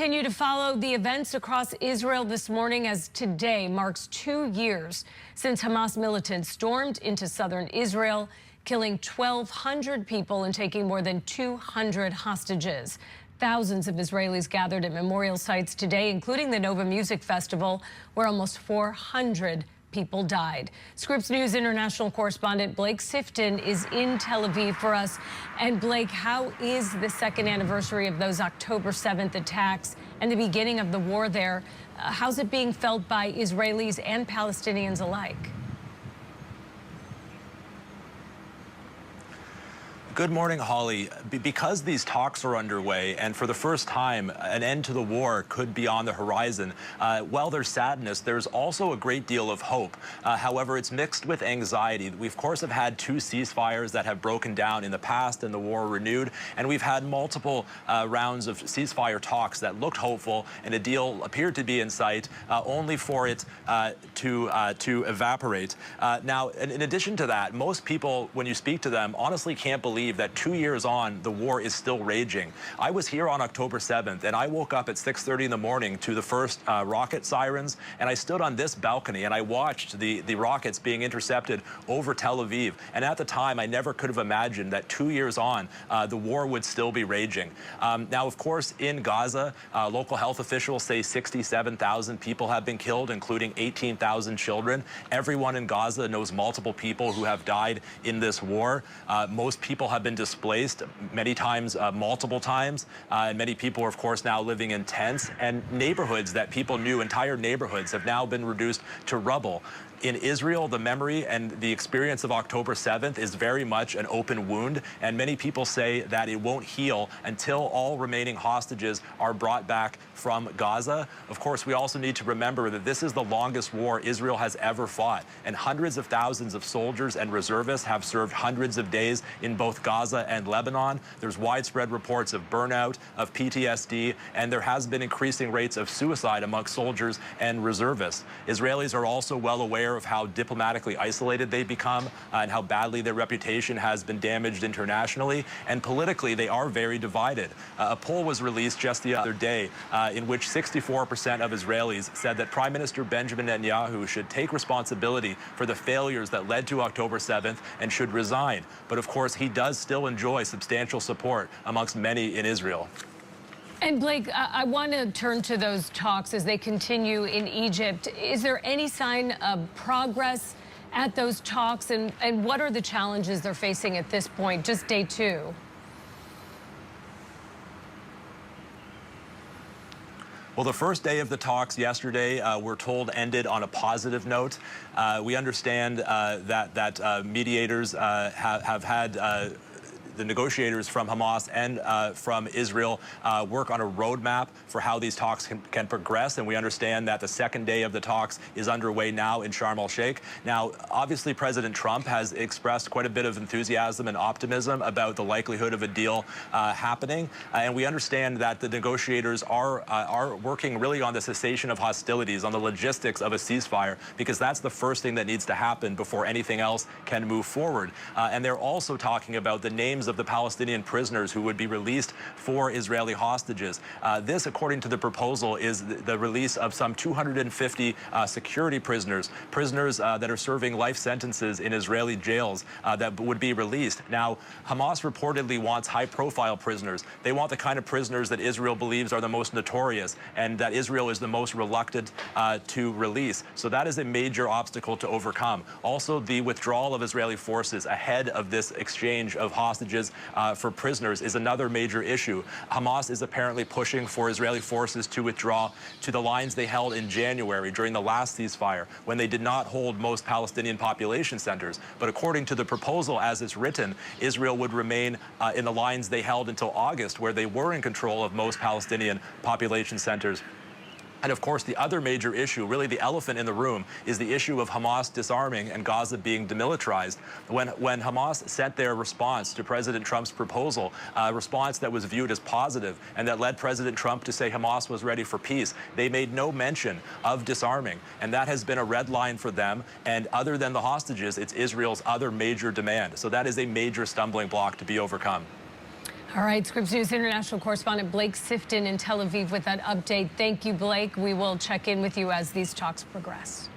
Continue to follow the events across Israel this morning as today marks 2 years since Hamas militants stormed into southern Israel, killing 1,200 people and taking more than 200 hostages. Thousands of Israelis gathered at memorial sites today, including the Nova Music Festival, where almost 400 people died. Scripps News international correspondent Blake Sifton is in Tel Aviv for us. And Blake, how is the second anniversary of those October 7th attacks and the beginning of the war there? How's it being felt by Israelis and Palestinians alike? Good morning, Holly. Because these talks are underway, and for the first time, an end to the war could be on the horizon, while there's sadness, there's also a great deal of hope. However, it's mixed with anxiety. We, of course, have had 2 ceasefires that have broken down in the past and the war renewed, and we've had multiple rounds of ceasefire talks that looked hopeful, and a deal appeared to be in sight, only for it to evaporate. Now, in addition to that, most people, when you speak to them, honestly can't believe that 2 years on, the war is still raging. I was here on October 7th, and I woke up at 6:30 in the morning to the first rocket sirens, and I stood on this balcony, and I watched the rockets being intercepted over Tel Aviv. And at the time, I never could have imagined that 2 years on, the war would still be raging. Now, of course, in Gaza, local health officials say 67,000 people have been killed, including 18,000 children. Everyone in Gaza knows multiple people who have died in this war. Most people have been displaced many times, multiple times. And many people are, of course, now living in tents, and neighborhoods that people knew, entire neighborhoods, have now been reduced to rubble. In Israel, the memory and the experience of October 7th is very much an open wound, and many people say that it won't heal until all remaining hostages are brought back from Gaza. Of course, we also need to remember that this is the longest war Israel has ever fought, and hundreds of thousands of soldiers and reservists have served hundreds of days in both Gaza and Lebanon. There's widespread reports of burnout, of PTSD, and there has been increasing rates of suicide amongst soldiers and reservists. Israelis are also well aware of how diplomatically isolated they've become and how badly their reputation has been damaged internationally. And politically, they are very divided. A poll was released just the other day in which 64% of Israelis said that Prime Minister Benjamin Netanyahu should take responsibility for the failures that led to October 7th and should resign. But of course, he does still enjoy substantial support amongst many in Israel. And Blake, I want to turn to those talks as they continue in Egypt. Is there any sign of progress at those talks, and what are the challenges they're facing at this point, just day 2? Well, the first day of the talks yesterday, we're told, ended on a positive note. We understand that mediators have had the negotiators from Hamas and from Israel work on a roadmap for how these talks can progress, and we understand that the second day of the talks is underway now in Sharm el-Sheikh. Now, obviously, President Trump has expressed quite a bit of enthusiasm and optimism about the likelihood of a deal happening, and we understand that the negotiators are working really on the cessation of hostilities, on the logistics of a ceasefire, because that's the first thing that needs to happen before anything else can move forward. And they're also talking about the names of the Palestinian prisoners who would be released for Israeli hostages. This, according to the proposal, is the release of some 250 security prisoners that are serving life sentences in Israeli jails that would be released. Now, Hamas reportedly wants high-profile prisoners. They want the kind of prisoners that Israel believes are the most notorious and that Israel is the most reluctant to release. So that is a major obstacle to overcome. Also, the withdrawal of Israeli forces ahead of this exchange of hostages for prisoners is another major issue. Hamas is apparently pushing for Israeli forces to withdraw to the lines they held in January during the last ceasefire, when they did not hold most Palestinian population centers. But according to the proposal as it's written, Israel would remain in the lines they held until August, where they were in control of most Palestinian population centers. And of course, the other major issue, really the elephant in the room, is the issue of Hamas disarming and Gaza being demilitarized. When Hamas sent their response to President Trump's proposal, a response that was viewed as positive and that led President Trump to say Hamas was ready for peace, they made no mention of disarming. And that has been a red line for them. And other than the hostages, it's Israel's other major demand. So that is a major stumbling block to be overcome. All right, Scripps News international correspondent Blake Sifton in Tel Aviv with that update. Thank you, Blake. We will check in with you as these talks progress.